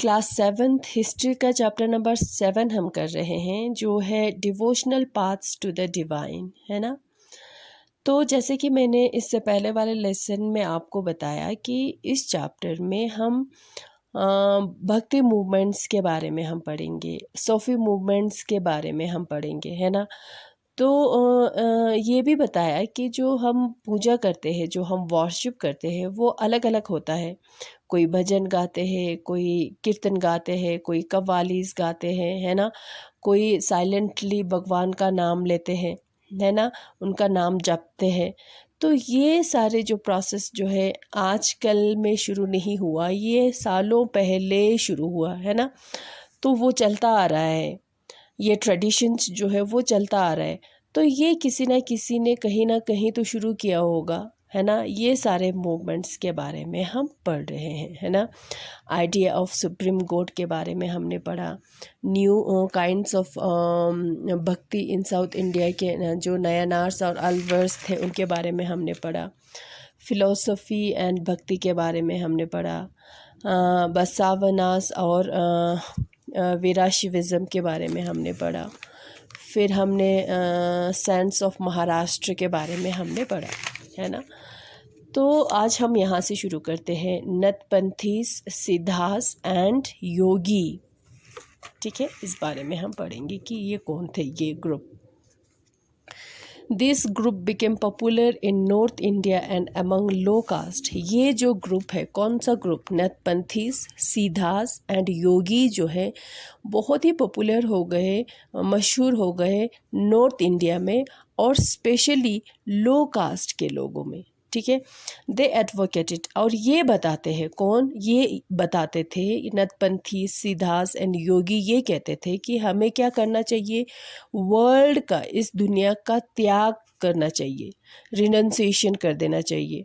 Class 7th history का chapter number 7 हम कर रहे हैं, जो है devotional paths to the divine, है ना। तो जैसे कि मैंने इससे पहले वाले लेसन में आपको बताया कि इस चैप्टर में हम भक्ति मूवमेंट्स के बारे में हम पढ़ेंगे, सूफी मूवमेंट्स के बारे में हम पढ़ेंगे, है ना। तो ये भी बताया कि जो हम पूजा करते हैं, जो हम वर्शिप करते हैं, वो अलग अलग होता है। कोई भजन गाते हैं, कोई कीर्तन गाते हैं, कोई कव्वालीज गाते हैं, है ना। कोई साइलेंटली भगवान का नाम लेते हैं, है ना, उनका नाम जपते हैं। तो ये सारे जो प्रोसेस जो है आजकल में शुरू नहीं हुआ, ये सालों पहले शुरू हुआ, है ना। तो वो चलता आ रहा है, ये ट्रेडिशंस जो है वो चलता आ रहा है। तो ये किसी न किसी ने कहीं ना कहीं तो शुरू किया होगा, है ना। ये सारे मूवमेंट्स के बारे में हम पढ़ रहे हैं, है ना। आइडिया ऑफ सुप्रीम गॉड के बारे में हमने पढ़ा। न्यू काइंड्स ऑफ भक्ति इन साउथ इंडिया के जो नयनार्स और अलवर्स थे उनके बारे में हमने पढ़ा। फिलोसफी एंड भक्ति के बारे में हमने पढ़ा। बसावनास और वीराशिविज़म के बारे में हमने पढ़ा। फिर हमने सेंट्स ऑफ महाराष्ट्र के बारे में हमने पढ़ा, है ना। तो आज हम यहाँ से शुरू करते हैं, नतपंथीस, सिद्धास एंड योगी। ठीक है, इस बारे में हम पढ़ेंगे कि ये कौन थे ये group. This group became popular in north India and among low caste. ये जो ग्रुप है, कौन सा ग्रुप, नतपंथीस, सीधास एंड योगी जो है बहुत ही पॉपुलर हो गए, मशहूर हो गए नॉर्थ इंडिया में और स्पेशली लो कास्ट के लोगों में। ठीक है, दे एडवोकेटेड, और ये बताते हैं, कौन ये बताते थे, नतपंथी, सिद्धास एंड योगी ये कहते थे कि हमें क्या करना चाहिए, वर्ल्ड का, इस दुनिया का त्याग करना चाहिए, रिनंसिएशन कर देना चाहिए।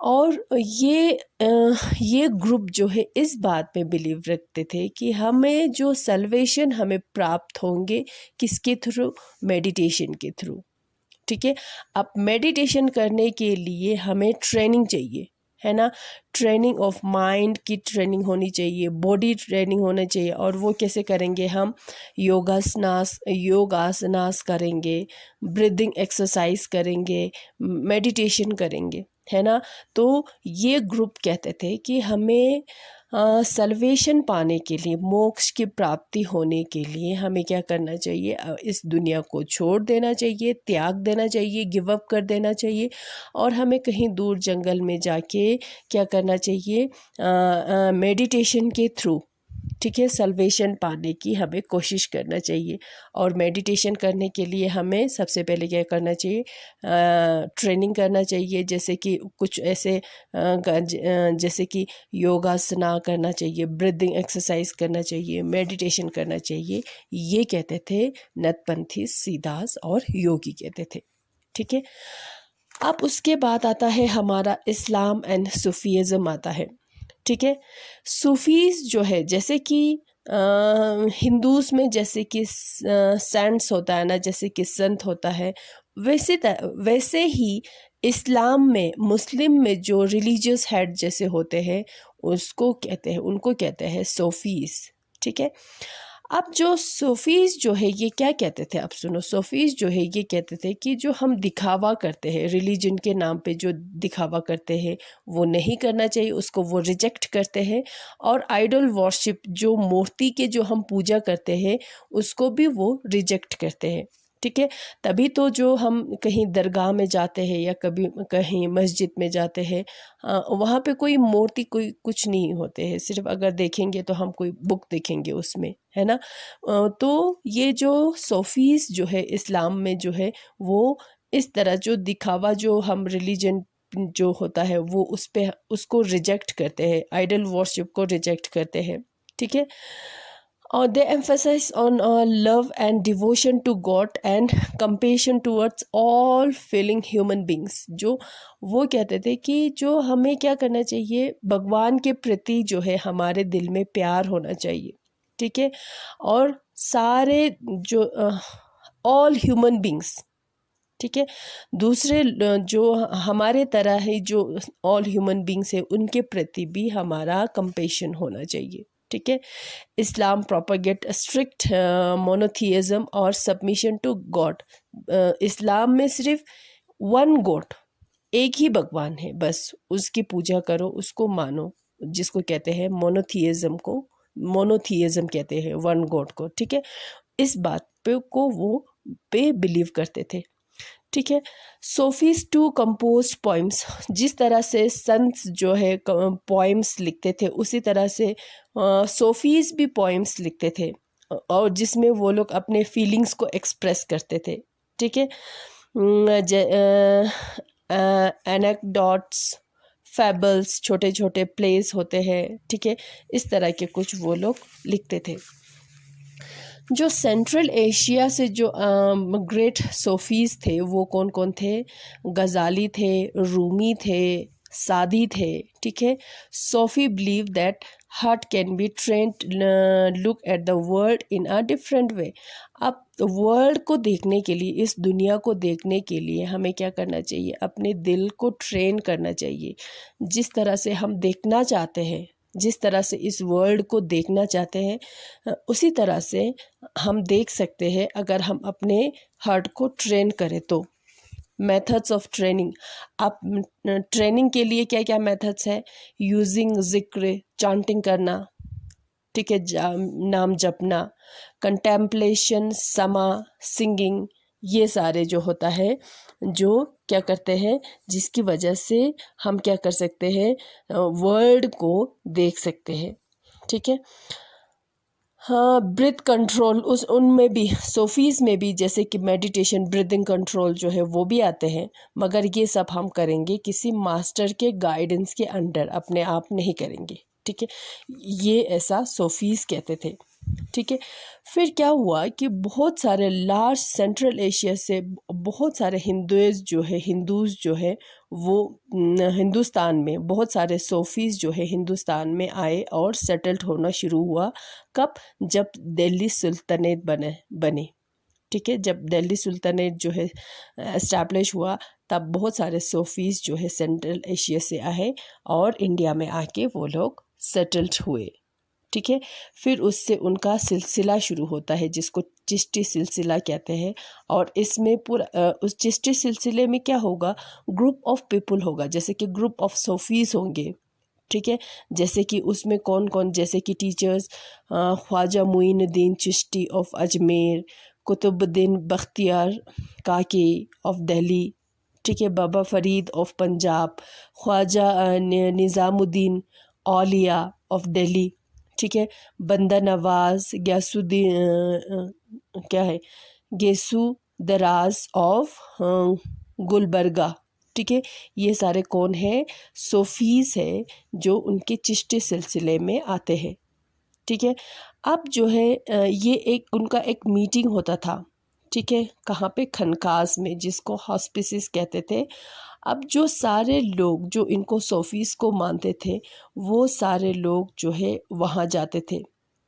और ये ग्रुप जो है इस बात में बिलीव रखते थे कि हमें जो सल्वेशन हमें प्राप्त होंगे किसके थ्रू, मेडिटेशन के थ्रू। ठीक है, अब मेडिटेशन करने के लिए हमें ट्रेनिंग चाहिए, है ना। ट्रेनिंग ऑफ माइंड की ट्रेनिंग होनी चाहिए, बॉडी ट्रेनिंग होना चाहिए। और वो कैसे करेंगे हम, योगासनास करेंगे, ब्रीदिंग एक्सरसाइज करेंगे, मेडिटेशन करेंगे, है ना। तो ये ग्रुप कहते थे कि हमें सल्वेशन पाने के लिए, मोक्ष की प्राप्ति होने के लिए हमें क्या करना चाहिए, इस दुनिया को छोड़ देना चाहिए, त्याग देना चाहिए, गिव अप कर देना चाहिए, और हमें कहीं दूर जंगल में जाके क्या करना चाहिए, मेडिटेशन के थ्रू, ठीक है, सल्वेशन पाने की हमें कोशिश करना चाहिए। और मेडिटेशन करने के लिए हमें सबसे पहले क्या करना चाहिए, ट्रेनिंग करना चाहिए, जैसे कि कुछ ऐसे जैसे कि योगासना करना चाहिए, ब्रीदिंग एक्सरसाइज करना चाहिए, मेडिटेशन करना चाहिए। ये कहते थे नतपंथी, सीधास और योगी कहते थे। ठीक है, अब उसके बाद आता है हमारा इस्लाम एंड सूफीज़म आता है। ठीक है, सूफीज़ जो है, जैसे कि हिंदूज में जैसे कि सेंट्स होता है ना, जैसे कि संत होता है, वैसे ही इस्लाम में, मुस्लिम में जो रिलीजियस हेड जैसे होते हैं उसको कहते हैं, उनको कहते हैं सूफीज़। ठीक है, अब जो सूफीज़ जो है ये क्या कहते थे, अब सुनो, सूफीज़ जो है ये कहते थे कि जो हम दिखावा करते हैं, रिलीजन के नाम पे जो दिखावा करते हैं वो नहीं करना चाहिए, उसको वो रिजेक्ट करते हैं। और आइडल वर्शिप, जो मूर्ति के जो हम पूजा करते हैं उसको भी वो रिजेक्ट करते हैं। ठीक है, तभी तो जो हम कहीं दरगाह में जाते हैं या कभी कहीं मस्जिद में जाते हैं, वहाँ पे कोई मूर्ति, कोई कुछ नहीं होते हैं, सिर्फ अगर देखेंगे तो हम कोई बुक देखेंगे उसमें, है ना। तो ये जो सूफीज़ जो है इस्लाम में जो है वो इस तरह जो दिखावा, जो हम रिलीजन जो होता है वो उस पे उसको रिजेक्ट करते हैं, आइडल वर्शिप को रिजेक्ट करते हैं। ठीक है, और they emphasize on love and devotion to God and compassion towards all feeling human beings. जो वो कहते थे कि जो हमें क्या करना चाहिए, भगवान के प्रति जो है हमारे दिल में प्यार होना चाहिए। ठीक है, और सारे जो ऑल ह्यूमन बींग्स, ठीक है, दूसरे जो हमारे तरह है, जो ऑल ह्यूमन बींग्स है उनके प्रति भी हमारा कंपेशन होना चाहिए। ठीक है। इस्लाम प्रोपेगेट स्ट्रिक्ट मोनोथियज्म और सबमिशन टू गॉड। इस्लाम में सिर्फ वन गॉड, एक ही भगवान है, बस उसकी पूजा करो, उसको मानो, जिसको कहते हैं मोनोथियज्म को, मोनोथियज्म कहते हैं वन गॉड को, ठीक है। इस बात पे को वो पे बिलीव करते थे, ठीक है। सोफीज टू कंपोज पोइम्स, जिस तरह से संत जो है पोइम्स लिखते थे, उसी तरह से सोफीज भी पोइम्स लिखते थे, और जिसमें वो लोग अपने फीलिंग्स को एक्सप्रेस करते थे, ठीक है। एनेक्डोट्स, फैबल्स, छोटे छोटे प्लेस होते हैं, ठीक है, इस तरह के कुछ वो लोग लिखते थे। जो सेंट्रल एशिया से जो ग्रेट सोफीज़ थे वो कौन कौन थे? गज़ाली थे, रूमी थे, सादी थे, ठीक है। Sufi believe that heart can be trained look at the world in a different way. अब वर्ल्ड को देखने के लिए, इस दुनिया को देखने के लिए हमें क्या करना चाहिए? अपने दिल को ट्रेन करना चाहिए। जिस तरह से हम देखना चाहते हैं, जिस तरह से इस वर्ल्ड को देखना चाहते हैं, उसी तरह से हम देख सकते हैं अगर हम अपने हार्ट को ट्रेन करें तो। मेथड्स ऑफ ट्रेनिंग, आप ट्रेनिंग के लिए क्या क्या मेथड्स है? यूजिंग जिक्र, चांटिंग करना, ठीक है, नाम जपना, कंटेम्पलेशन, समा, सिंगिंग, ये सारे जो होता है, जो क्या करते हैं, जिसकी वजह से हम क्या कर सकते हैं? वर्ल्ड को देख सकते हैं, ठीक है। हाँ, ब्रीथ कंट्रोल, उस उनमें भी, सोफीज़ में भी, जैसे कि मेडिटेशन, ब्रीदिंग कंट्रोल जो है वो भी आते हैं, मगर ये सब हम करेंगे किसी मास्टर के गाइडेंस के अंडर, अपने आप नहीं करेंगे, ठीक है। ये ऐसा सोफीज़ कहते थे, ठीक है। फिर क्या हुआ कि बहुत सारे लार्ज सेंट्रल एशिया से बहुत सारे हिंदूज़ जो है वो हिंदुस्तान में, बहुत सारे सोफीज़ जो है हिंदुस्तान में आए और सेटल्ड होना शुरू हुआ। कब? जब दिल्ली सुल्तानेट बने, ठीक है। जब दिल्ली सुल्तानेट जो है एस्टैब्लिश हुआ, तब बहुत सारे सोफीज़ जो है सेंट्रल एशिया से आए और इंडिया में आके वो लोग सेटल्ड हुए, ठीक है। फिर उससे उनका सिलसिला शुरू होता है, जिसको चिश्ती सिलसिला कहते हैं। और इसमें पूरा उस चिश्ती सिलसिले में क्या होगा? ग्रुप ऑफ पीपल होगा, जैसे कि ग्रुप ऑफ सोफीज़ होंगे, ठीक है। जैसे कि उसमें कौन कौन, जैसे कि teachers, Khwaja Muinuddin Chishti of Ajmer, Qutbuddin Bakhtiyar Kaki of Delhi, ठीक है, बाबा फरीद ऑफ पंजाब, ख्वाजा निज़ामुद्दीन औलिया ऑफ दिल्ली, ठीक है, बंदा नवाज गेसू दराज ऑफ गुलबर्गा, ठीक है। ये सारे कौन है? सोफीज़ है, जो उनके चिश्ती सिलसिले में आते हैं, ठीक है। अब जो है ये एक उनका एक मीटिंग होता था, ठीक है, कहाँ पे? खनकाज में, जिसको हॉस्पिसिस कहते थे। अब जो सारे लोग जो इनको सोफीज़ को मानते थे, वो सारे लोग जो है वहाँ जाते थे,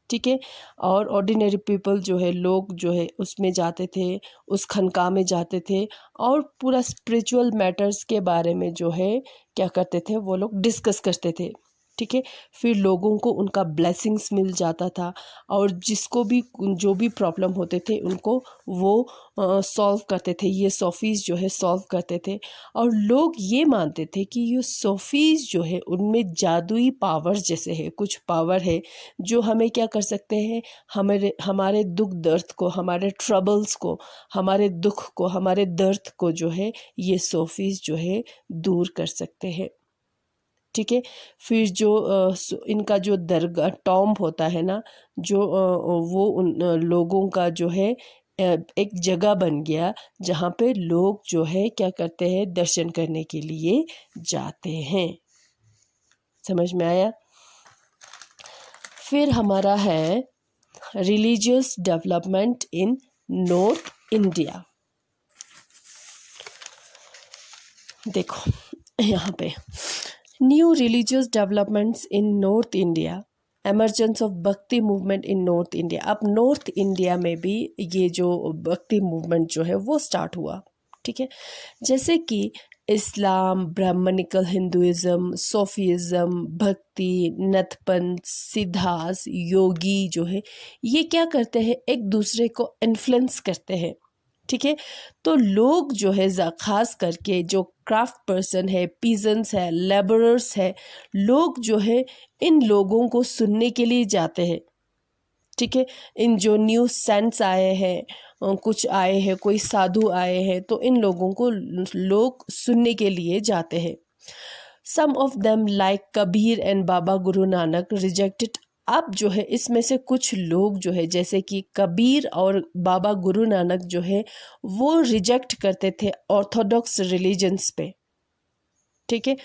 ठीक है। और ऑर्डिनरी पीपल जो है, लोग जो है उसमें जाते थे, उस खनका में जाते थे, और पूरा स्पिरिचुअल मैटर्स के बारे में जो है क्या करते थे? वो लोग डिस्कस करते थे, ठीक है। फिर लोगों को उनका ब्लेसिंग्स मिल जाता था, और जिसको भी जो भी प्रॉब्लम होते थे उनको वो सॉल्व करते थे, ये सोफीज़ जो है सॉल्व करते थे। और लोग ये मानते थे कि ये सोफीज़ जो है उनमें जादुई पावर्स जैसे है, कुछ पावर है जो हमें क्या कर सकते हैं? हमारे दुख दर्द को, हमारे ट्रबल्स को, हमारे दुख को, हमारे दर्द को जो है ये सोफीज़ जो है दूर कर सकते हैं, ठीक है। फिर जो इनका जो दरगाह टॉम्ब होता है ना, जो वो उन लोगों का जो है एक जगह बन गया, जहाँ पे लोग जो है क्या करते हैं? दर्शन करने के लिए जाते हैं। समझ में आया? फिर हमारा है religious development in north India. देखो यहाँ पे new religious developments in north India, emergence of भक्ति मूवमेंट इन नॉर्थ इंडिया। अब नॉर्थ इंडिया में भी ये जो भक्ति मूवमेंट जो है वो स्टार्ट हुआ, ठीक है। जैसे कि इस्लाम, ब्राह्मणिकल हिंदुइज़्म, सूफीज़्म, भक्ति, नतपंथ, सिद्धास, योगी जो है ये क्या करते हैं, एक दूसरे को इन्फ्लुएंस करते हैं। ठीक है, तो लोग जो है ख़ास करके जो क्राफ्ट पर्सन है, पीजेंट्स है, लेबरर्स है, लोग जो है इन लोगों को सुनने के लिए जाते हैं। ठीक है, इन जो न्यू सेंट्स आए हैं, कुछ आए हैं, कोई साधु आए हैं, तो इन लोगों को लोग सुनने के लिए जाते हैं। Some of them like Kabir and Baba Guru Nanak rejected. अब जो है इसमें से कुछ लोग जो है जैसे कि कबीर और बाबा गुरु नानक जो है वो रिजेक्ट करते थे ऑर्थोडॉक्स रिलीजन्स पे। ठीक है,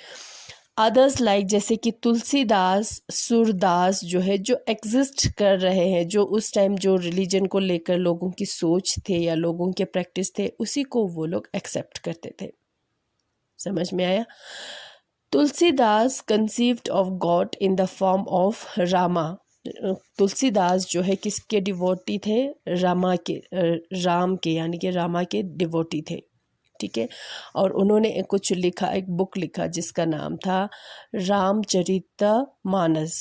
अदर्स लाइक जैसे कि तुलसीदास, सूरदास जो है जो एग्जिस्ट कर रहे हैं, जो उस टाइम जो रिलीजन को लेकर लोगों की सोच थे या लोगों के प्रैक्टिस थे उसी को वो लोग एक्सेप्ट करते थे। समझ में आया? Tulsidas conceived of God in the form of Rama. Tulsidas जो है किसके डिवोटी थे? राम के यानी कि रामा के डिवोटी थे। ठीक है, और उन्होंने कुछ लिखा, एक बुक लिखा जिसका नाम था रामचरितमानस,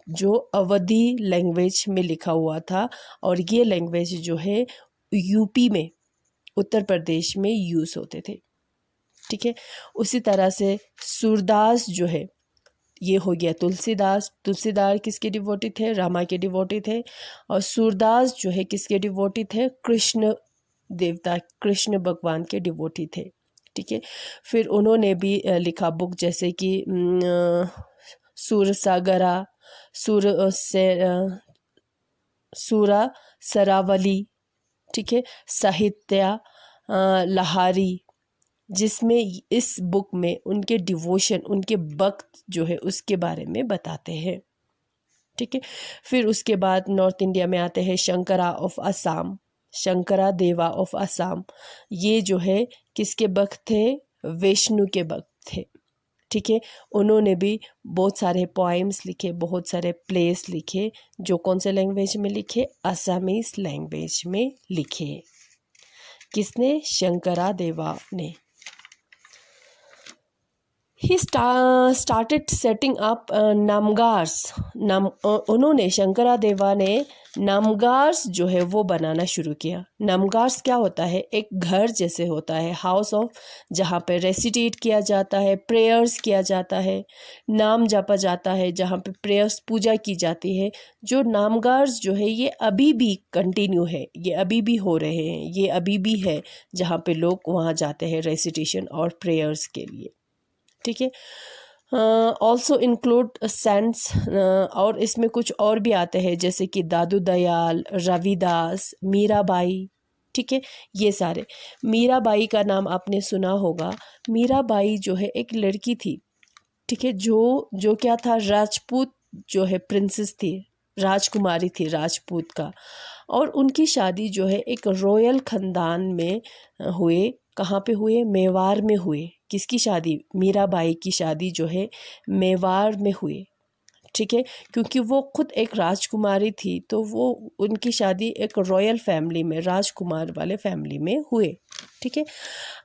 जो अवधी लैंग्वेज में लिखा हुआ था, और ये लैंग्वेज जो है यूपी में, उत्तर प्रदेश में यूज़ होते थे। ठीक है, उसी तरह से सूरदास जो है ये हो गया तुलसीदास। तुलसीदास किसके डिवोटी थे? रामा के डिवोटी थे। और सूरदास जो है किसके डिवोटी थे? कृष्ण देवता, कृष्ण भगवान के डिवोटी थे। ठीक है, फिर उन्होंने भी लिखा बुक जैसे कि सूरसागरा, सूरा सरावली, ठीक है, साहित्या लहारी, जिसमें इस बुक में उनके डिवोशन, उनके भक्त जो है उसके बारे में बताते हैं। ठीक है, फिर उसके बाद नॉर्थ इंडिया में आते हैं शंकरा ऑफ असम, शंकरा देवा ऑफ असम। ये जो है किसके भक्त थे? विष्णु के भक्त थे। ठीक है, उन्होंने भी बहुत सारे पोएम्स लिखे, बहुत सारे प्लेस लिखे, जो कौन से लैंग्वेज में लिखे? असमीज लैंग्वेज में लिखे। किसने? शंकरा देवा ने। He started setting up नामगार्स। उन्होंने, शंकरा देवा ने नामगार्स जो है वो बनाना शुरू किया। नामगार्स क्या होता है? एक घर जैसे होता है, हाउस ऑफ, जहाँ पे रेसिटेट किया जाता है, प्रेयर्स किया जाता है, नाम जपा जाता है, जहाँ पे प्रेयर्स, पूजा की जाती है। जो नामगार्स जो है ये अभी भी कंटिन्यू है, ये अभी भी हो रहे हैं, ये अभी भी है जहाँ पे लोग वहाँ जाते हैं रेसिटेशन और प्रेयर्स के लिए। ठीक है, ऑल्सो इंक्लूड सेंट्स, और इसमें कुछ और भी आते हैं जैसे कि दादू दयाल, रविदास, मीराबाई। ठीक है, ये सारे। मीराबाई का नाम आपने सुना होगा। मीराबाई जो है एक लड़की थी, ठीक है, जो क्या था? राजपूत जो है प्रिंसेस थी, राजकुमारी थी राजपूत का, और उनकी शादी जो है एक रॉयल ख़ानदान में हुए। कहाँ पे हुए? मेवाड़ में हुए। किसकी शादी? मीराबाई की शादी जो है मेवाड़ में हुई। ठीक है, क्योंकि वो खुद एक राजकुमारी थी, तो वो उनकी शादी एक रॉयल फैमिली में, राजकुमार वाले फैमिली में हुए। ठीक है,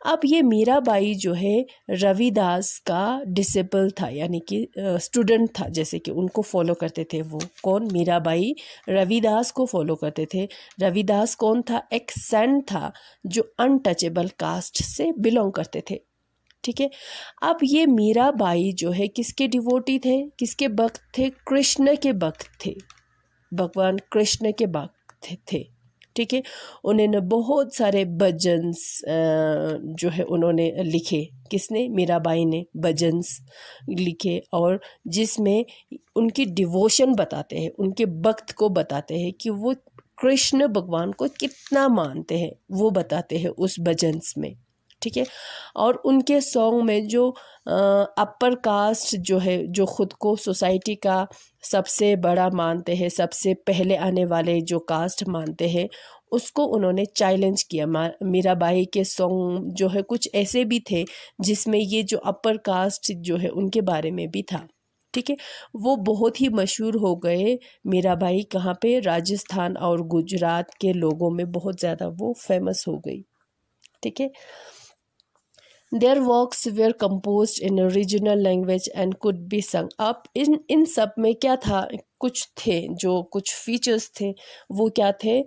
अब ये मीराबाई जो है रविदास का डिसिपल था, यानी कि स्टूडेंट था, जैसे कि उनको फॉलो करते थे वो। कौन? मीराबाई रविदास को फॉलो करते थे। रविदास कौन था? एक सेंट था जो अनटचेबल कास्ट से बिलोंग करते थे। ठीक है, अब ये मीराबाई जो है किसके डिवोटी थे? किसके भक्त थे? कृष्ण के भक्त थे, भगवान कृष्ण के भक्त थे। ठीक है, उन्होंने बहुत सारे भजन्स जो है उन्होंने लिखे। किसने? मीराबाई ने भजन्स लिखे, और जिसमें उनकी डिवोशन बताते हैं, उनके भक्त को बताते हैं कि वो कृष्ण भगवान को कितना मानते हैं, वो बताते हैं उस भजन्स में। ठीक है, और उनके सॉन्ग में जो अपर कास्ट जो है, जो खुद को सोसाइटी का सबसे बड़ा मानते हैं, सबसे पहले आने वाले जो कास्ट मानते हैं, उसको उन्होंने चैलेंज किया। मीराबाई के सॉन्ग जो है कुछ ऐसे भी थे जिसमें ये जो अपर कास्ट जो है उनके बारे में भी था। ठीक है, वो बहुत ही मशहूर हो गए। मीराबाई कहाँ पे? राजस्थान और गुजरात के लोगों में बहुत ज़्यादा वो फेमस हो गई। ठीक है, Their works were composed in a regional language and could be sung. अब इन सब में क्या था, कुछ थे जो कुछ फीचर्स थे, वो क्या थे,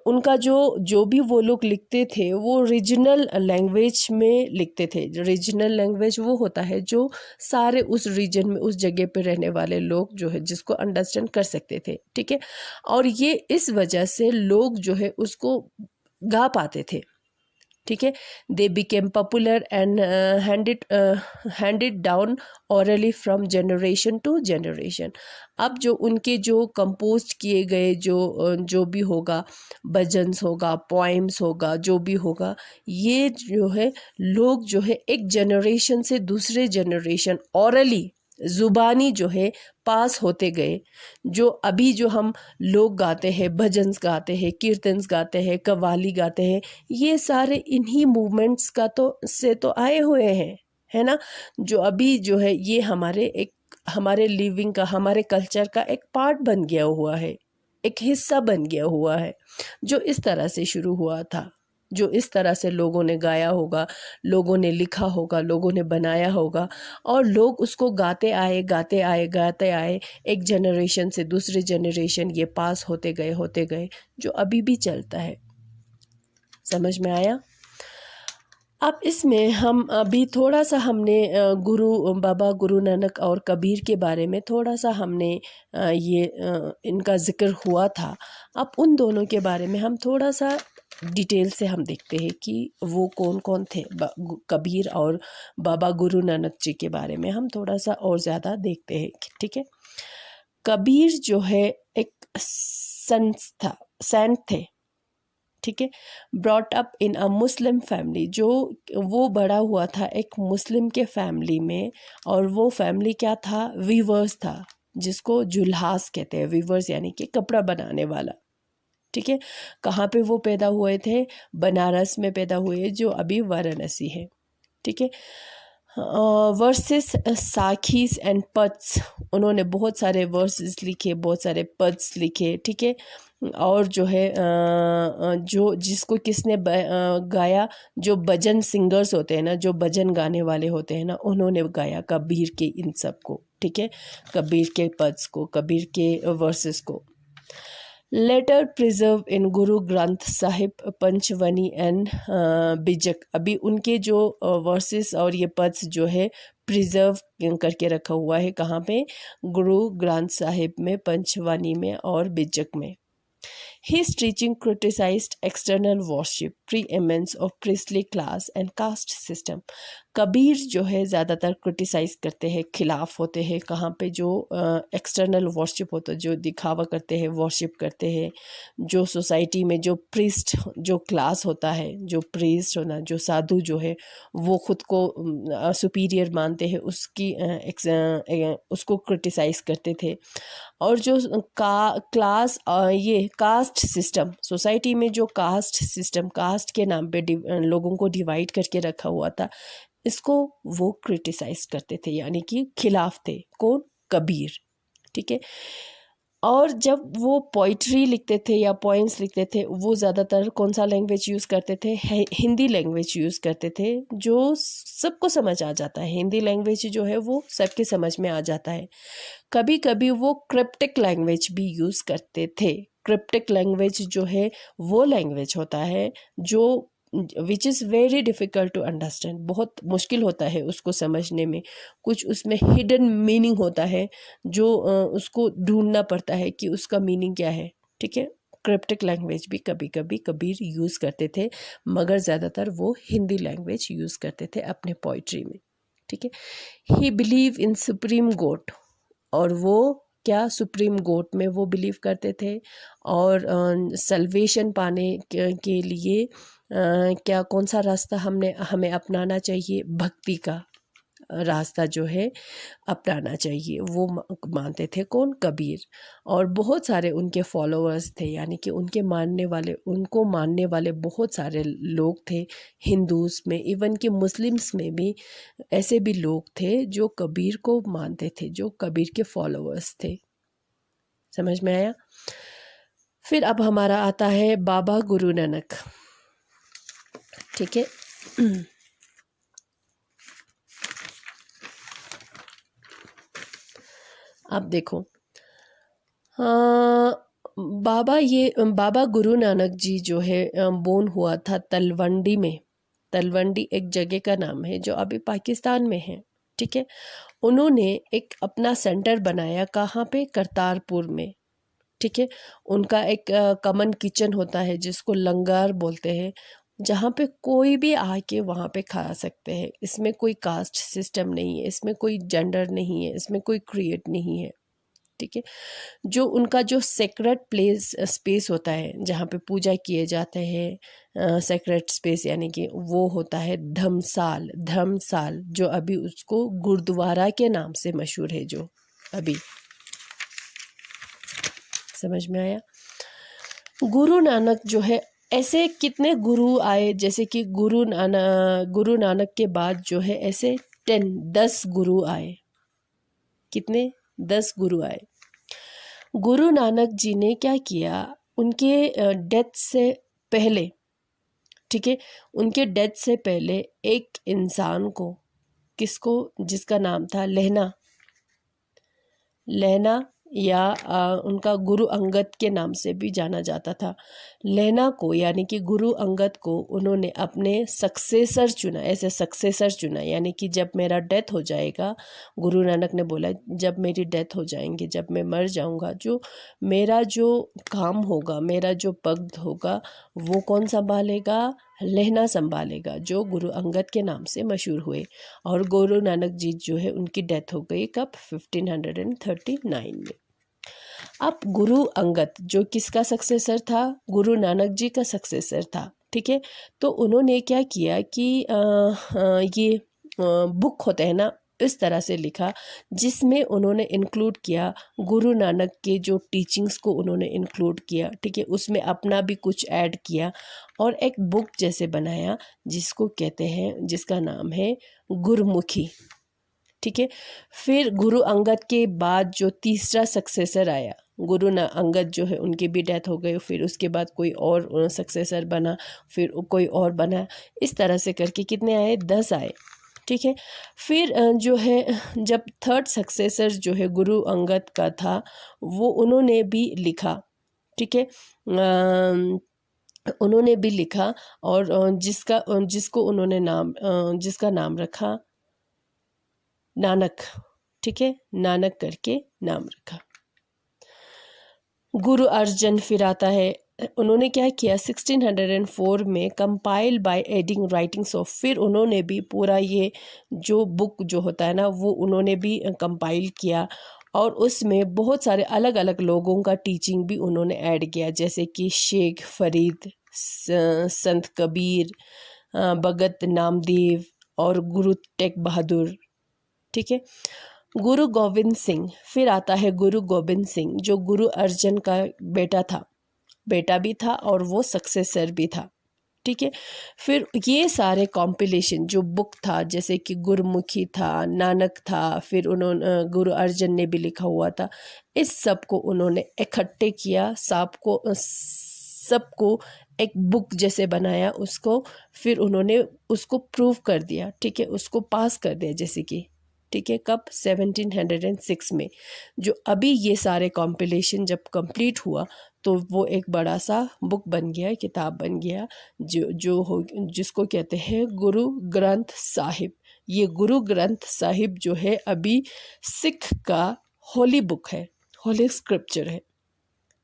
उनका जो भी वो लोग लिखते थे वो रीजनल लैंग्वेज में लिखते थे। रीजनल लैंग्वेज वो होता है जो सारे उस रीजन में उस जगह पे रहने वाले लोग जो है जिसको अंडरस्टैंड कर सकते थे, ठीक है। और ये इस वजह से लोग जो है उसको गा पाते थे, ठीक है। They became popular and handed down orally from generation to generation. अब जो उनके जो कंपोज किए गए जो भी होगा, भजन्स होगा, पोएम्स होगा, जो भी होगा, ये जो है लोग जो है एक जनरेशन से दूसरे जनरेशन ऑरली ज़ुबानी जो है पास होते गए। जो अभी जो हम लोग गाते हैं, भजन्स गाते हैं, कीर्तन्स गाते हैं, कव्वाली गाते हैं, ये सारे इन्हीं मूवमेंट्स का से आए हुए हैं, है ना। जो अभी जो है ये हमारे लिविंग का, हमारे कल्चर का एक पार्ट बन गया हुआ है, एक हिस्सा बन गया हुआ है, जो इस तरह से शुरू हुआ था, जो इस तरह से लोगों ने गाया होगा, लोगों ने लिखा होगा, लोगों ने बनाया होगा, और लोग उसको गाते आए, एक जनरेशन से दूसरे जनरेशन ये पास होते गए, जो अभी भी चलता है। समझ में आया? अब इसमें हम अभी थोड़ा सा हमने बाबा गुरु नानक और कबीर के बारे में थोड़ा सा हमने इनका जिक्र हुआ था। अब उन दोनों के बारे में हम थोड़ा सा डिटेल से हम देखते हैं कि वो कौन कौन थे। कबीर और बाबा गुरु नानक जी के बारे में हम थोड़ा सा और ज़्यादा देखते हैं, ठीक है। कबीर जो है एक सेंट थे, ठीक है। Brought up in a Muslim family, जो वो बड़ा हुआ था एक मुस्लिम के फैमिली में, और वो फैमिली क्या था, वीवर्स था, जिसको जुल्हास कहते हैं। वीवर्स यानी कि कपड़ा बनाने वाला, ठीक है। कहाँ पे वो पैदा हुए थे? बनारस में पैदा हुए, जो अभी वाराणसी है, ठीक है। वर्सेस साखीस एंड पद्स, उन्होंने बहुत सारे वर्सेस लिखे, बहुत सारे पद्स लिखे, ठीक है। और जो है जो जिसको किसने गाया, जो भजन सिंगर्स होते हैं ना, जो भजन गाने वाले होते हैं ना, उन्होंने गाया कबीर के इन सब को, ठीक है। कबीर के पद्स को, कबीर के वर्सेस को। Letter preserve in Guru Granth Sahib, पंचवनी and बिजक। अभी उनके जो वर्सेस और ये पद्स जो है प्रिजर्व करके रखा हुआ है, कहाँ पे? गुरु ग्रंथ साहिब में, पंचवनी में और बिजक में। His teaching criticized external worship, preeminence of priestly class and caste system. Kabir जो है ज़्यादातर क्रिटिसाइज करते हैं, खिलाफ होते हैं, कहाँ पे? जो एक्सटर्नल वर्शिप होता है, जो दिखावा करते हैं, वर्शिप करते हैं, जो सोसाइटी में जो प्रीस्ट जो क्लास होता है, जो प्रीस्ट होना, जो साधु जो है वो खुद को सुपीरियर मानते हैं, उसको क्रिटिसाइज करते थे। और जो क्लास ये कास्ट सिस्टम, सोसाइटी में जो कास्ट सिस्टम, कास्ट के नाम पे लोगों को डिवाइड करके रखा हुआ था, इसको वो क्रिटिसाइज करते थे, यानी कि खिलाफ थे। कौन? कबीर, ठीक है। और जब वो पोइट्री लिखते थे या पोइम्स लिखते थे, वो ज़्यादातर कौन सा लैंग्वेज यूज़ करते थे? हिंदी लैंग्वेज यूज़ करते थे, जो सबको समझ आ जाता है। हिंदी लैंग्वेज जो है वो सबके समझ में आ जाता है। कभी कभी वो क्रिप्टिक लैंग्वेज भी यूज़ करते थे। क्रिप्टिक लैंग्वेज जो है वो लैंग्वेज होता है जो which is very difficult to understand, बहुत मुश्किल होता है उसको समझने में। कुछ उसमें हिडन मीनिंग होता है, जो उसको ढूंढना पड़ता है कि उसका मीनिंग क्या है, ठीक है। क्रिप्टिक लैंग्वेज भी कभी कभी कबीर यूज़ करते थे, मगर ज़्यादातर वो हिंदी लैंग्वेज यूज़ करते थे अपने पोइट्री में, ठीक है। ही बिलीव इन सुप्रीम गॉड, और वो क्या? सुप्रीम गॉड में वो बिलीव करते थे। और सल्वेशन पाने के लिए क्या कौन सा रास्ता हमें अपनाना चाहिए? भक्ति का रास्ता जो है अपनाना चाहिए, वो मानते थे। कौन? कबीर। और बहुत सारे उनके फॉलोअर्स थे, यानी कि उनको मानने वाले बहुत सारे लोग थे। हिंदूज़ में, इवन कि मुस्लिम्स में भी ऐसे भी लोग थे जो कबीर को मानते थे, जो कबीर के फॉलोअर्स थे। समझ में आया? फिर अब हमारा आता है बाबा गुरु नानक, ठीक है। आप देखो, बाबा गुरु नानक जी जो है बोर्न हुआ था तलवंडी में। तलवंडी एक जगह का नाम है जो अभी पाकिस्तान में है, ठीक है। उन्होंने एक अपना सेंटर बनाया, कहाँ पे? करतारपुर में, ठीक है। उनका एक कॉमन किचन होता है जिसको लंगर बोलते हैं, जहाँ पे कोई भी आके वहाँ पे खा सकते हैं। इसमें कोई कास्ट सिस्टम नहीं है, इसमें कोई जेंडर नहीं है, इसमें कोई क्रिएट नहीं है, ठीक है। जो उनका जो सेक्रेट प्लेस स्पेस होता है जहाँ पे पूजा किए जाते हैं, सेक्रेट स्पेस यानी कि वो होता है धर्मसाल। धर्मसाल जो अभी उसको गुरुद्वारा के नाम से मशहूर है, जो अभी, समझ में आया? गुरु नानक जो है, ऐसे कितने गुरु आए, जैसे कि गुरु नानक के बाद जो है ऐसे 10 गुरु आए। कितने? 10 गुरु आए। गुरु नानक जी ने क्या किया, उनके डेथ से पहले, ठीक है, उनके डेथ से पहले एक इंसान को, किसको? जिसका नाम था लहना या उनका गुरु अंगद के नाम से भी जाना जाता था। लहना को यानी कि गुरु अंगद को उन्होंने अपने सक्सेसर चुना, ऐसे सक्सेसर चुना, यानी कि जब मेरा डेथ हो जाएगा, गुरु नानक ने बोला जब मेरी डेथ हो जाएंगे, जब मैं मर जाऊंगा, जो मेरा जो काम होगा, मेरा जो पद होगा, वो कौन संभालेगा? लहना संभालेगा, जो गुरु अंगद के नाम से मशहूर हुए। और गुरु नानक जी जो है उनकी डेथ हो गई कब? 1539 में। अब गुरु अंगद जो किसका सक्सेसर था? गुरु नानक जी का सक्सेसर था, ठीक है। तो उन्होंने क्या किया कि ये बुक होते हैं ना, इस तरह से लिखा जिसमें उन्होंने इंक्लूड किया गुरु नानक के जो टीचिंग्स को उन्होंने इंक्लूड किया, ठीक है। उसमें अपना भी कुछ ऐड किया और एक बुक जैसे बनाया जिसको कहते हैं, जिसका नाम है गुरमुखी, ठीक है। फिर गुरु अंगद के बाद जो तीसरा सक्सेसर आया, गुरु अंगद जो है उनकी भी डेथ हो गई, फिर उसके बाद कोई और सक्सेसर बना, फिर कोई और बना, इस तरह से करके कितने आए? 10 आए, ठीक है। फिर जो है जब थर्ड सक्सेसर जो है गुरु अंगद का था, वो उन्होंने भी लिखा, ठीक है। उन्होंने भी लिखा और जिसको उन्होंने जिसका नाम रखा नानक, ठीक है, नानक करके नाम रखा। गुरु अर्जन फिर आता है, उन्होंने क्या किया? 1604 में compile by adding writings of, फिर उन्होंने भी पूरा ये जो बुक जो होता है ना, वो उन्होंने भी कंपाइल किया और उसमें बहुत सारे अलग अलग लोगों का टीचिंग भी उन्होंने ऐड किया, जैसे कि शेख फरीद, संत कबीर, भगत नामदेव और गुरु तेग बहादुर, ठीक है। गुरु गोविंद सिंह, फिर आता है गुरु गोविंद सिंह जो गुरु अर्जन का बेटा भी था और वो सक्सेसर भी था, ठीक है। फिर ये सारे कॉम्पिलेशन जो बुक था, जैसे कि गुरमुखी था, नानक था, फिर उन्होंने गुरु अर्जन ने भी लिखा हुआ था, इस सब को उन्होंने इकट्ठे किया, सबको एक बुक जैसे बनाया, उसको फिर उन्होंने उसको प्रूव कर दिया, ठीक है, उसको पास कर दिया, जैसे कि, ठीक है, कब? 1706 में। जो अभी ये सारे कॉम्पिलेशन जब कंप्लीट हुआ तो वो एक बड़ा सा बुक बन गया, किताब बन गया, जिसको कहते हैं गुरु ग्रंथ साहिब। ये गुरु ग्रंथ साहिब जो है अभी सिख का होली बुक है, होली स्क्रिप्चर है,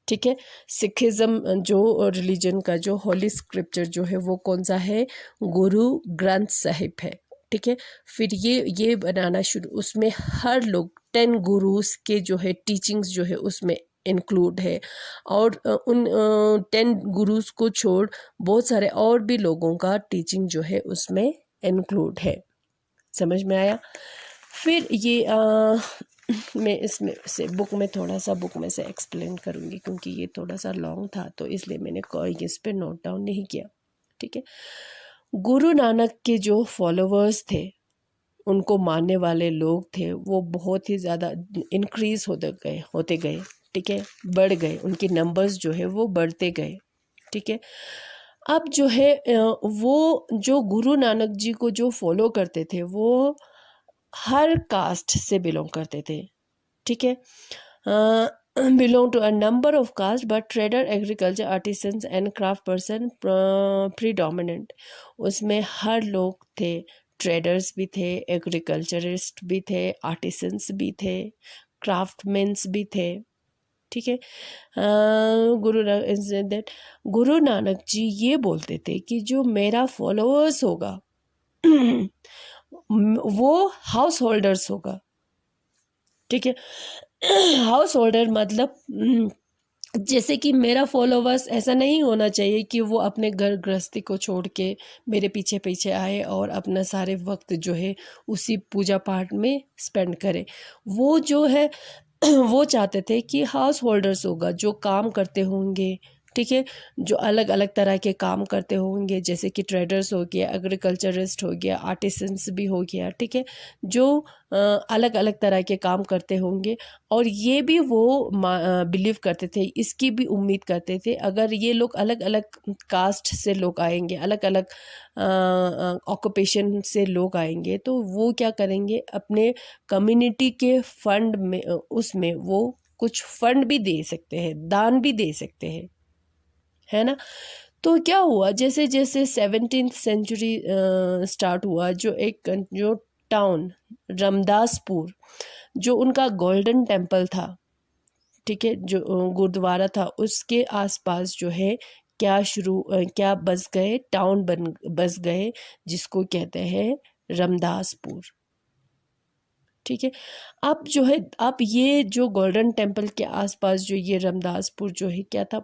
ठीक है। सिखिज़्म जो रिलीजन का जो होली स्क्रिप्चर जो है वो कौन सा है? गुरु ग्रंथ साहिब है, ठीक है। फिर ये बनाना शुरू, उसमें हर लोग 10 गुरुस के जो है टीचिंग्स जो है उसमें इंक्लूड है और उन 10 गुरुस को छोड़ बहुत सारे और भी लोगों का टीचिंग जो है उसमें इंक्लूड है। समझ में आया? फिर ये मैं इसमें से बुक में से एक्सप्लेन करूँगी क्योंकि ये थोड़ा सा लॉन्ग था, तो इसलिए मैंने इस पे नोट डाउन नहीं किया, ठीक है। गुरु नानक के जो फॉलोअर्स थे, उनको मानने वाले लोग थे, वो बहुत ही ज़्यादा इंक्रीज होते गए, ठीक है, बढ़ गए, उनके नंबर्स जो है वो बढ़ते गए, ठीक है। अब जो है वो जो गुरु नानक जी को जो फॉलो करते थे वो हर कास्ट से बिलोंग करते थे, ठीक है। Belong to a number of caste but trader, agriculture, artisans and craft person predominant. उसमें हर लोग थे, ट्रेडर्स भी थे, एग्रीकल्चरिस्ट भी थे, आर्टिसंस भी थे, क्राफ्टमैन्स भी थे। ठीक है। गुरु नानक जी ये बोलते थे कि जो मेरा फॉलोअर्स होगा वो हाउस होल्डर्स होगा। ठीक है। हाउस होल्डर मतलब जैसे कि मेरा फॉलोवर्स ऐसा नहीं होना चाहिए कि वो अपने घर गृहस्थी को छोड़ के मेरे पीछे पीछे आए और अपना सारे वक्त जो है उसी पूजा पाठ में स्पेंड करे। वो जो है वो चाहते थे कि हाउस होल्डर्स होगा, जो काम करते होंगे। ठीक है। जो अलग अलग तरह के काम करते होंगे, जैसे कि ट्रेडर्स हो गया, एग्रीकल्चरिस्ट हो गया, आर्टिसंस भी हो गया। ठीक है। जो अलग अलग तरह के काम करते होंगे, और ये भी वो बिलीव करते थे, इसकी भी उम्मीद करते थे, अगर ये लोग अलग अलग कास्ट से लोग आएंगे, अलग अलग ऑक्यूपेशन से लोग आएंगे, तो वो क्या करेंगे, अपने कम्युनिटी के फंड में उसमें वो कुछ फंड भी दे सकते हैं, दान भी दे सकते हैं, है ना। तो क्या हुआ, जैसे जैसे 17th सेंचुरी स्टार्ट हुआ, जो टाउन रमदासपुर, जो उनका गोल्डन टेम्पल था, ठीक है, जो गुरुद्वारा था, उसके आसपास जो है क्या बस गए, टाउन बस गए, जिसको कहते हैं रमदासपुर। ठीक है। अब जो है, अब ये जो गोल्डन टेम्पल के आसपास जो ये रमदासपुर जो है क्या था,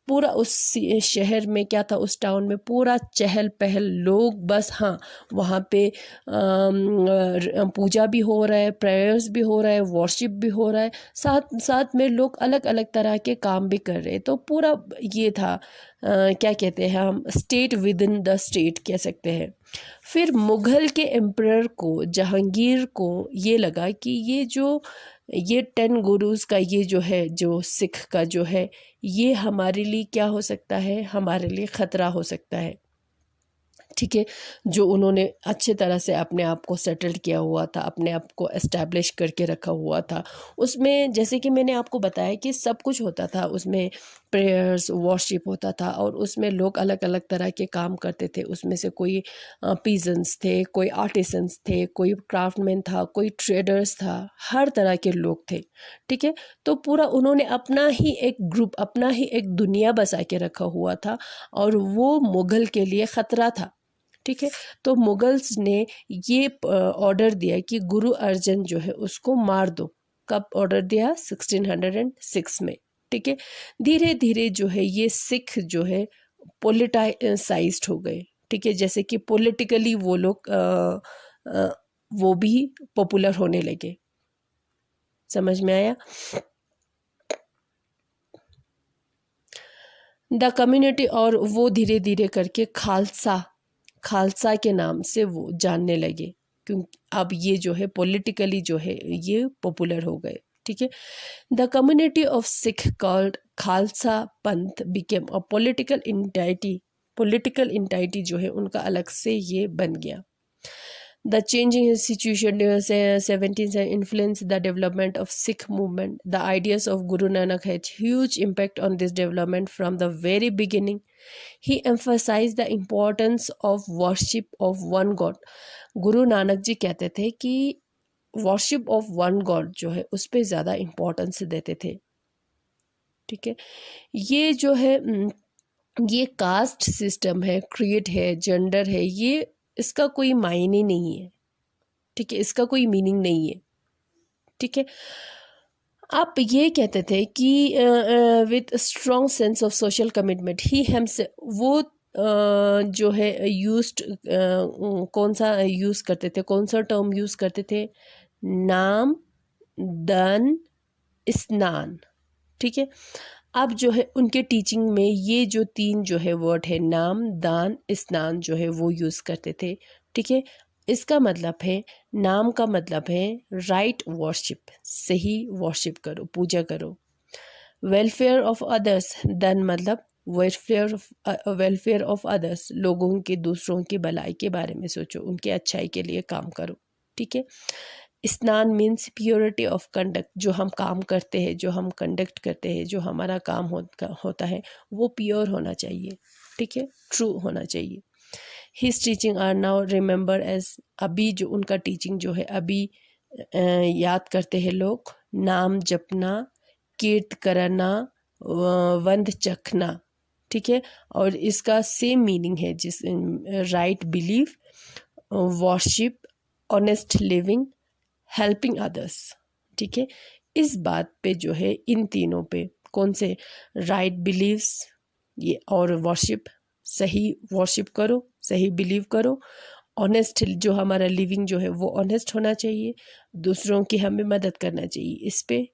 पूरा उस शहर में क्या था, उस टाउन में पूरा चहल पहल, लोग बस, हाँ, वहाँ पे पूजा भी हो रहा है, प्रेयर्स भी हो रहा है, वर्शिप भी हो रहा है, साथ साथ में लोग अलग अलग तरह के काम भी कर रहे हैं। तो पूरा ये था, क्या कहते हैं हम, state with in the state कह सकते हैं। फिर मुग़ल के एम्परर को, जहांगीर को ये लगा कि ये 10 गुरुज़ का ये जो है, जो सिख का जो है, ये हमारे लिए क्या हो सकता है, हमारे लिए ख़तरा हो सकता है। ठीक है। जो उन्होंने अच्छे तरह से अपने आप को सेटल किया हुआ था, अपने आप को एस्टैब्लिश करके रखा हुआ था, उसमें जैसे कि मैंने आपको बताया कि सब कुछ होता था, उसमें प्रेयर्स, वर्शिप होता था, और उसमें लोग अलग अलग तरह के काम करते थे। उसमें से कोई पीजन्स थे, कोई आर्टिसंस थे, कोई क्राफ्टमैन था, कोई ट्रेडर्स था, हर तरह के लोग थे। ठीक है। तो पूरा उन्होंने अपना ही एक ग्रुप, अपना ही एक दुनिया बसा के रखा हुआ था, और वो मुग़ल के लिए ख़तरा था। ठीक है। तो मुगल्स ने ये ऑर्डर दिया कि गुरु अर्जन जो है उसको मार दो। कब ऑर्डर दिया? 1606 में। ठीक है। धीरे धीरे जो है ये सिख जो है पोलिटाइसाइज्ड हो गए। ठीक है। जैसे कि पॉलिटिकली वो लोग वो भी पॉपुलर होने लगे। समझ में आया? द कम्युनिटी, और वो धीरे धीरे करके खालसा के नाम से वो जानने लगे, क्योंकि अब ये जो है पॉलिटिकली जो है ये पॉपुलर हो गए। ठीक है। The community of Sikh called Khalsa पंथ बिकेम अ पॉलिटिकल इंटाइटी जो है उनका अलग से ये बन गया। The changing situation during 17th century influenced the development of Sikh movement. The ideas of Guru Nanak had huge impact on this development from the very beginning. He emphasized the importance of worship of one God. Guru Nanak ji कहते थे कि worship of one God जो है उस पर ज़्यादा importance देते थे। ठीक है। ये जो है ये कास्ट सिस्टम है, क्रिएट है, जेंडर है, ये इसका कोई मायने नहीं है। ठीक है। इसका कोई मीनिंग नहीं है। ठीक है। आप ये कहते थे कि with strong sense of social commitment ही हमसे वो जो है यूज्ड, कौन सा यूज़ करते थे, कौन सा टर्म यूज़ करते थे? नाम, दान, स्नान। ठीक है। अब जो है उनके टीचिंग में ये जो 3 जो है वर्ड है, नाम, दान, स्नान, जो है वो यूज़ करते थे। ठीक है। इसका मतलब है, नाम का मतलब है राइट वर्शिप, सही वर्शिप करो, पूजा करो। वेलफेयर ऑफ अदर्स, दान मतलब वेलफेयर ऑफ अदर्स, लोगों के, दूसरों की भलाई के बारे में सोचो, उनके अच्छाई के लिए काम करो। ठीक है। स्नान मीन्स प्योरिटी ऑफ कंडक्ट, जो हम काम करते हैं, जो हम कंडक्ट करते हैं, जो हमारा काम होता है वो प्योर होना चाहिए, ठीक है, ट्रू होना चाहिए। His teaching are now remember as, अभी जो उनका टीचिंग जो है अभी याद करते हैं लोग, नाम जपना, कीर्त करना, वंद चखना, ठीक है। और इसका सेम मीनिंग है, जिस right belief, worship, honest living, helping others, ठीक है। इस बात पे जो है, इन तीनों पे, कौन से, राइट बिलीव्स ये और वर्शिप, सही वर्शिप करो, सही बिलीव करो, ऑनेस्ट जो हमारा लिविंग जो है वो ऑनेस्ट होना चाहिए, दूसरों की हमें मदद करना चाहिए, इस पे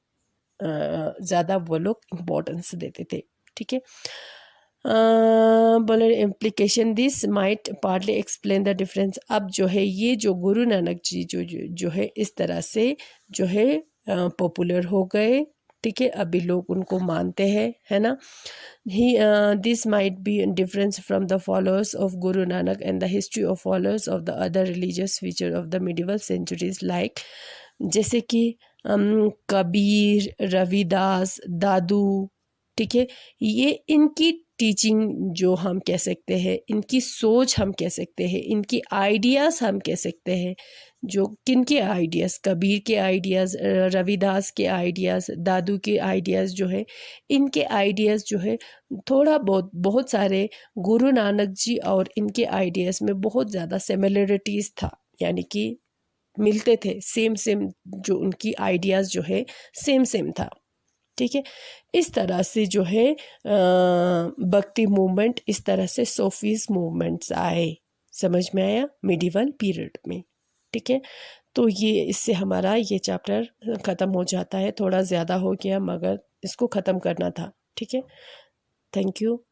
ज़्यादा वो लोग इम्पोर्टेंस देते थे, ठीक है। बोले implication, this might partly explain the difference. अब जो है ये जो गुरु नानक जी जो है इस तरह से जो है पॉपुलर हो गए, ठीक है, अभी लोग उनको मानते हैं, है ना। He this might be difference from the followers of Guru Nanak and the history of followers of the other religious feature of the medieval centuries, like जैसे कि कबीर, रविदास, दादू, ठीक है, ये इनकी टीचिंग जो हम कह सकते हैं, इनकी सोच हम कह सकते हैं, इनकी आइडियाज़ हम कह सकते हैं, जो किन के आइडियाज़, कबीर के आइडियाज़, रविदास के आइडियाज़, दादू के आइडियाज़ जो है, इनके आइडियाज़ जो है थोड़ा बहुत सारे गुरु नानक जी और इनके आइडियाज़ में बहुत ज़्यादा सिमिलरिटीज़ था, यानी कि मिलते थे, सेम जो उनकी आइडियाज़ जो है सेम था, ठीक है। इस तरह से जो है भक्ति मूवमेंट, इस तरह से सोफीज मूवमेंट्स आए, समझ में आया, मिडिवल पीरियड में, ठीक है। तो ये इससे हमारा ये चैप्टर ख़त्म हो जाता है, थोड़ा ज़्यादा हो गया मगर इसको ख़त्म करना था, ठीक है। Thank you.